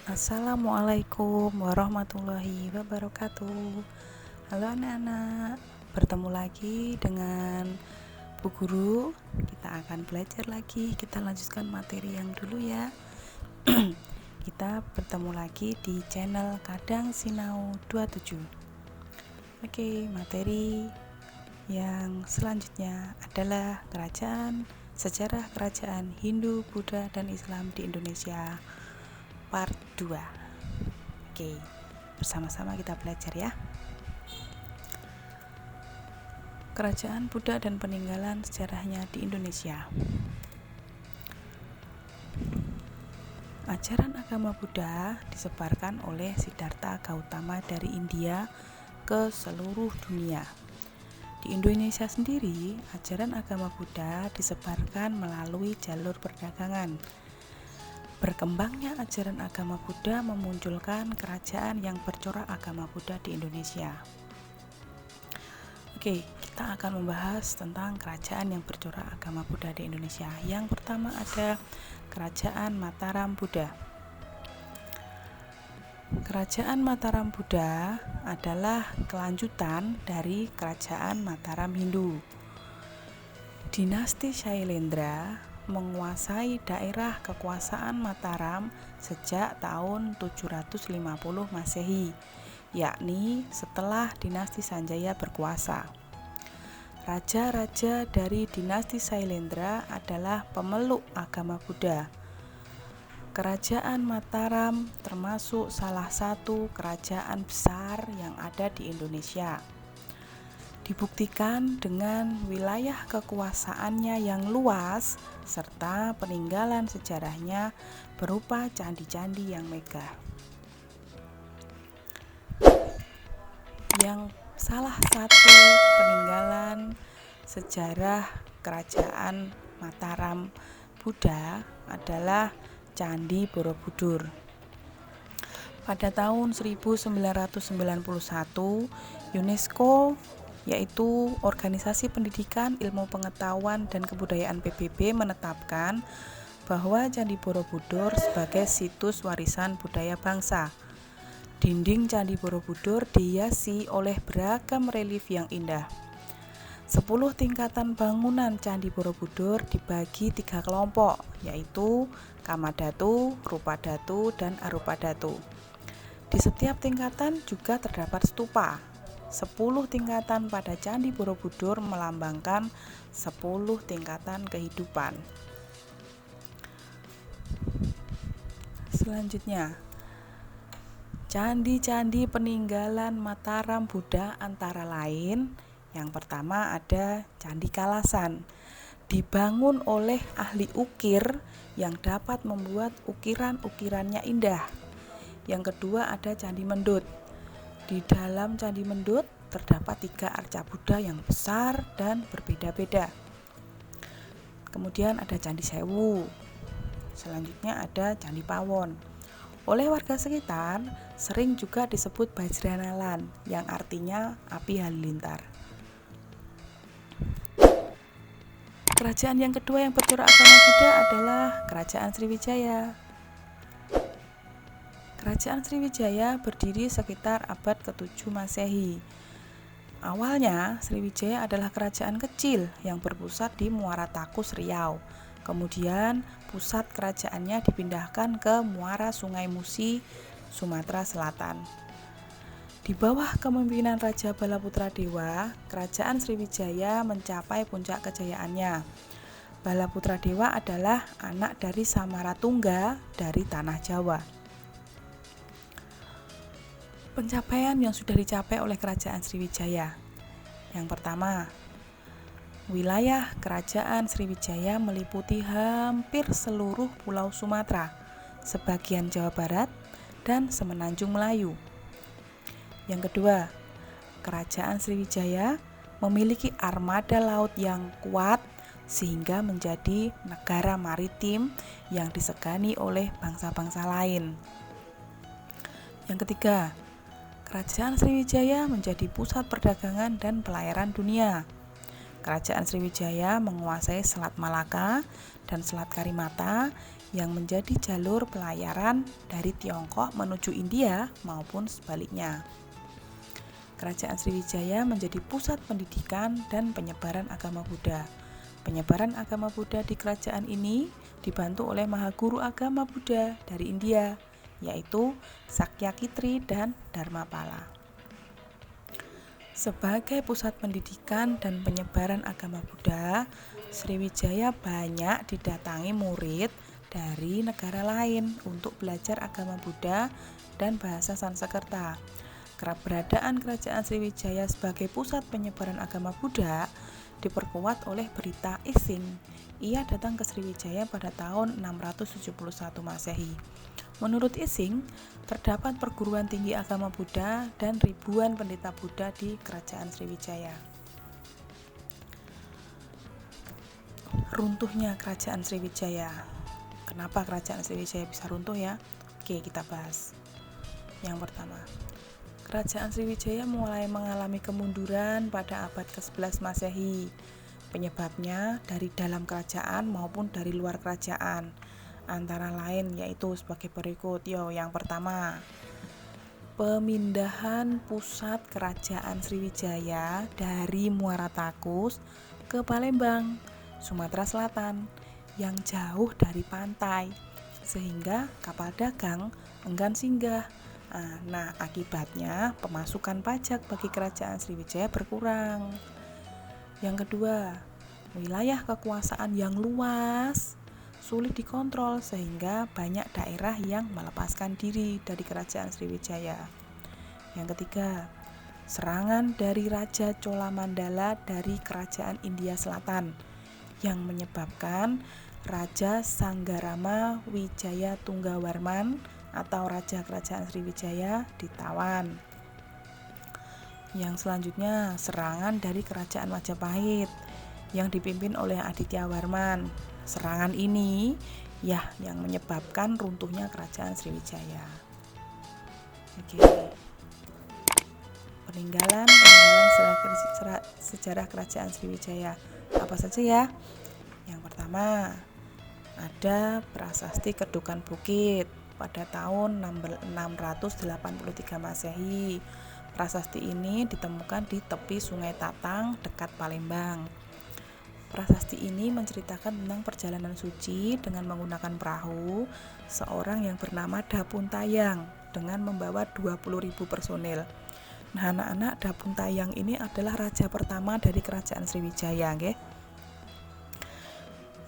Assalamualaikum warahmatullahi wabarakatuh. Halo anak-anak, bertemu lagi dengan Bu Guru. Kita akan belajar lagi, kita lanjutkan materi yang dulu ya. Kita bertemu lagi di channel Kadang Sinau 27. Oke, materi yang selanjutnya adalah sejarah kerajaan Hindu, Buddha, dan Islam di Indonesia part 2. Oke, bersama-sama kita belajar ya. Kerajaan Buddha dan peninggalan sejarahnya di Indonesia. Ajaran agama Buddha disebarkan oleh Siddhartha Gautama dari India ke seluruh dunia. Di Indonesia sendiri, ajaran agama Buddha disebarkan melalui jalur perdagangan. Berkembangnya ajaran agama Buddha memunculkan kerajaan yang bercorak agama Buddha di Indonesia. Oke, kita akan membahas tentang kerajaan yang bercorak agama Buddha di Indonesia. Yang pertama ada Kerajaan Mataram Buddha. Kerajaan Mataram Buddha adalah kelanjutan dari Kerajaan Mataram Hindu. Dinasti Shailendra menguasai daerah kekuasaan Mataram sejak tahun 750 Masehi, yakni setelah dinasti Sanjaya berkuasa. Raja-raja dari dinasti Shailendra adalah pemeluk agama Buddha. Kerajaan Mataram termasuk salah satu kerajaan besar yang ada di Indonesia. Dibuktikan dengan wilayah kekuasaannya yang luas serta peninggalan sejarahnya berupa candi-candi yang megah. Yang salah satu peninggalan sejarah kerajaan Mataram Buddha adalah Candi Borobudur. Pada tahun 1991, UNESCO, yaitu Organisasi Pendidikan, Ilmu Pengetahuan dan Kebudayaan PBB, menetapkan bahwa Candi Borobudur sebagai situs warisan budaya bangsa. Dinding Candi Borobudur dihiasi oleh beragam relief yang indah. 10 tingkatan bangunan Candi Borobudur dibagi 3 kelompok, yaitu Kamadhatu, Rupadhatu, dan Arupadhatu. Di setiap tingkatan juga terdapat stupa. 10 tingkatan pada Candi Borobudur melambangkan 10 tingkatan kehidupan. Selanjutnya, candi-candi peninggalan Mataram Buddha antara lain, yang pertama ada Candi Kalasan, dibangun oleh ahli ukir yang dapat membuat ukiran-ukirannya indah. Yang kedua ada Candi Mendut. Di dalam Candi Mendut terdapat 3 arca Buddha yang besar dan berbeda-beda. Kemudian ada Candi Sewu. Selanjutnya ada Candi Pawon. Oleh warga sekitar sering juga disebut Bajranalan, yang artinya api halilintar. Kerajaan yang kedua yang bercorak agama Buddha adalah Kerajaan Sriwijaya. Kerajaan Sriwijaya berdiri sekitar abad ke-7 Masehi. Awalnya, Sriwijaya adalah kerajaan kecil yang berpusat di Muara Takus, Riau. Kemudian, pusat kerajaannya dipindahkan ke Muara Sungai Musi, Sumatera Selatan. Di bawah kepemimpinan Raja Balaputradewa, Kerajaan Sriwijaya mencapai puncak kejayaannya. Balaputradewa adalah anak dari Samaratungga dari Tanah Jawa. Pencapaian yang sudah dicapai oleh Kerajaan Sriwijaya. Yang pertama, wilayah Kerajaan Sriwijaya meliputi hampir seluruh Pulau Sumatera, sebagian Jawa Barat, dan Semenanjung Melayu. Yang kedua, Kerajaan Sriwijaya memiliki armada laut yang kuat sehingga menjadi negara maritim yang disegani oleh bangsa-bangsa lain. Yang ketiga, Kerajaan Sriwijaya menjadi pusat perdagangan dan pelayaran dunia. Kerajaan Sriwijaya menguasai Selat Malaka dan Selat Karimata yang menjadi jalur pelayaran dari Tiongkok menuju India maupun sebaliknya. Kerajaan Sriwijaya menjadi pusat pendidikan dan penyebaran agama Buddha. Penyebaran agama Buddha di kerajaan ini dibantu oleh Mahaguru agama Buddha dari India, yaitu Sakyakitri dan Dharmapala. Sebagai pusat pendidikan dan penyebaran agama Buddha, Sriwijaya banyak didatangi murid dari negara lain untuk belajar agama Buddha dan bahasa Sanskerta. Keberadaan kerajaan Sriwijaya sebagai pusat penyebaran agama Buddha diperkuat oleh berita Ising. Ia datang ke Sriwijaya pada tahun 671 Masehi. Menurut Ising, terdapat perguruan tinggi agama Buddha dan ribuan pendeta Buddha di kerajaan Sriwijaya. Runtuhnya kerajaan Sriwijaya. Kenapa kerajaan Sriwijaya bisa runtuh ya? Oke, kita bahas. Yang pertama, kerajaan Sriwijaya mulai mengalami kemunduran pada abad ke-11 Masehi. Penyebabnya dari dalam kerajaan maupun dari luar kerajaan. Antara lain yaitu sebagai berikut. Yang pertama, pemindahan pusat kerajaan Sriwijaya dari Muara Takus ke Palembang, Sumatera Selatan, yang jauh dari pantai, sehingga kapal dagang enggan singgah. Nah, akibatnya pemasukan pajak bagi kerajaan Sriwijaya berkurang. Yang kedua, wilayah kekuasaan yang luas sulit dikontrol sehingga banyak daerah yang melepaskan diri dari kerajaan Sriwijaya. Yang ketiga, serangan dari Raja Cholamandala dari kerajaan India Selatan yang menyebabkan Raja Sanggarama Wijaya Tunggawarman atau Raja Kerajaan Sriwijaya ditawan. Yang selanjutnya, serangan dari kerajaan Majapahit yang dipimpin oleh Aditya Warman. Serangan ini yang menyebabkan runtuhnya kerajaan Sriwijaya. Oke. Peninggalan sejarah kerajaan Sriwijaya. Apa saja ya? Yang pertama, ada Prasasti Kedukan Bukit pada tahun 683 Masehi. Prasasti ini ditemukan di tepi Sungai Tatang dekat Palembang. Prasasti ini menceritakan tentang perjalanan suci dengan menggunakan perahu seorang yang bernama Dapuntayang dengan membawa 20.000 personil. Nah, anak-anak, Dapuntayang ini adalah raja pertama dari kerajaan Sriwijaya, nggih.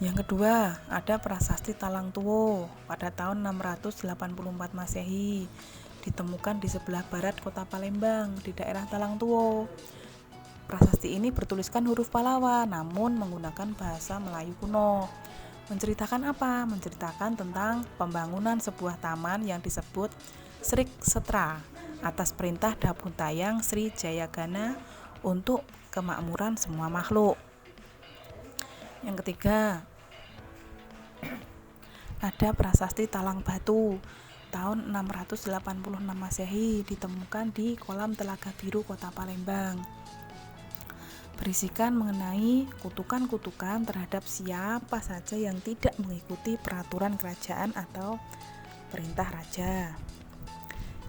Yang kedua, ada Prasasti Talang Tuwo pada tahun 684 Masehi. Ditemukan di sebelah barat kota Palembang di daerah Talang Tuwo. Prasasti ini bertuliskan huruf Pallawa namun menggunakan bahasa Melayu kuno. Menceritakan apa? Menceritakan tentang pembangunan sebuah taman yang disebut Srik Setra atas perintah Dapuntayang Sri Jayagana untuk kemakmuran semua makhluk. Yang ketiga, ada Prasasti Talang Batu tahun 686 Masehi, ditemukan di kolam Telaga Biru kota Palembang. Berisikan mengenai kutukan-kutukan terhadap siapa saja yang tidak mengikuti peraturan kerajaan atau perintah raja.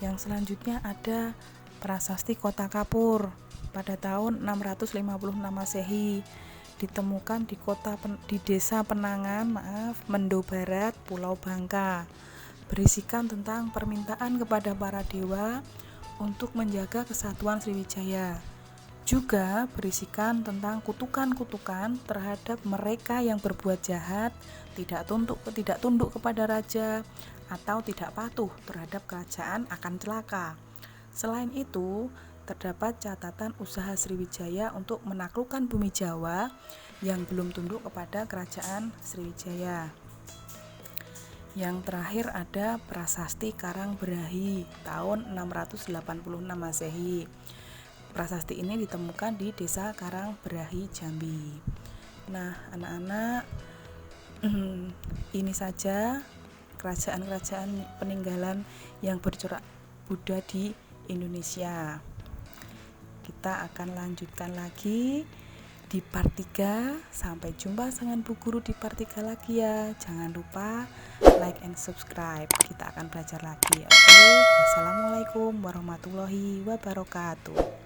Yang selanjutnya ada Prasasti Kota Kapur pada tahun 656 Masehi, ditemukan di desa Penangan, Mendo Barat, Pulau Bangka. Berisikan tentang permintaan kepada para dewa untuk menjaga kesatuan Sriwijaya. Juga berisikan tentang kutukan-kutukan terhadap mereka yang berbuat jahat, tidak tunduk kepada raja, atau tidak patuh terhadap kerajaan akan celaka. Selain itu, terdapat catatan usaha Sriwijaya untuk menaklukkan bumi Jawa yang belum tunduk kepada kerajaan Sriwijaya. Yang terakhir ada Prasasti Karangbrahi tahun 686 Masehi. Prasasti ini ditemukan di desa Karangbrahi, Jambi. Nah, anak-anak, ini saja kerajaan-kerajaan peninggalan yang bercorak Buddha di Indonesia. Kita akan lanjutkan lagi di part 3. Sampai jumpa dengan Bu Guru di part 3 lagi ya. Jangan lupa like and subscribe. Kita akan belajar lagi. Oke. Wassalamualaikum warahmatullahi wabarakatuh.